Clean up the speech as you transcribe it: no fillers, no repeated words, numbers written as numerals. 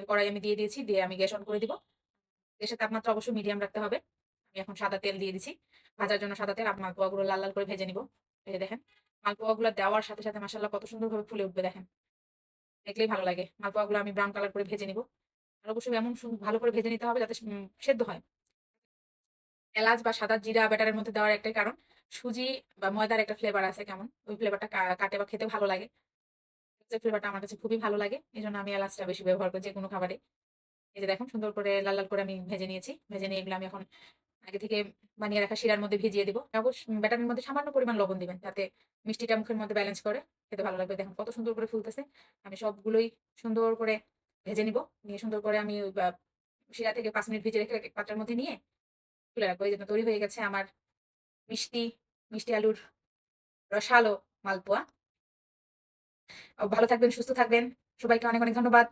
কড়াই আমি দিয়ে দিয়েছি, দিয়ে আমি গ্যাস অন করে দিব। গ্যাসের তাপমাত্রা অবশ্যই মিডিয়াম রাখতে হবে। আমি এখন সাদা তেল দিয়ে দিচ্ছি। ভাজার জন্য সাদা তেল। মালপোয়াগুলো লাল, লাল করে ভেজে নিব। এই যে দেখেন, মালপোয়াগুলো দেওয়ার সাথে, সাথে মাশাআল্লাহ কত সুন্দরভাবে ফুলে উঠবে দেখেন। দেখলেই ভালো লাগে। মালপোয়াগুলো আমি ব্রাউন কালার করে ভেজে নিব। আর অবশ্যই এমন ভালো করে ভেজে নিতে হবে যাতে সেদ্ধ হয়। এলাচ বা সাদা জিরা ব্যাটারের মধ্যে দেওয়ার একটাই কারণ, সুজি বা ময়দার একটা ফ্লেভার আছে কেমন। ওই ফ্লেভারটা কাটে বা খেতে ভালো লাগে। যে ফ্লেভারটা আমার কাছে খুবই ভালো লাগে। এজন্য আমি এলাচটা বেশি ব্যবহার করি যেকোনো খাবারে। এই যে দেখুন সুন্দর করে লাল, লাল করে আমি ভেজে নিয়েছি। ভেজে নিয়ে এগুলো আমি এখন আগে থেকে বানিয়ে রাখা শিরার মধ্যে ভিজিয়ে দিব। ব্যাটারের মধ্যে সামান্য পরিমাণ লবণ দিবেন যাতে মিষ্টিটা মুখের মধ্যে ব্যালেন্স করে খেতে ভালো লাগবে। দেখুন কত সুন্দর করে ফুলতেছে। আমি সবগুলোই সুন্দর করে ভেজে নিব। নিয়ে সুন্দর করে আমি ওই শিরা থেকে ৫ মিনিট ভিজে রেখে পাত্রের মধ্যে নিয়ে তুলে রাখবো। এই জন্য তৈরি হয়ে গেছে আমার মিষ্টি, মিষ্টি আলুর রসালো মালপোয়া। ভালো থাকবেন, সুস্থ থাকবেন। সবাইকে অনেক, অনেক ধন্যবাদ।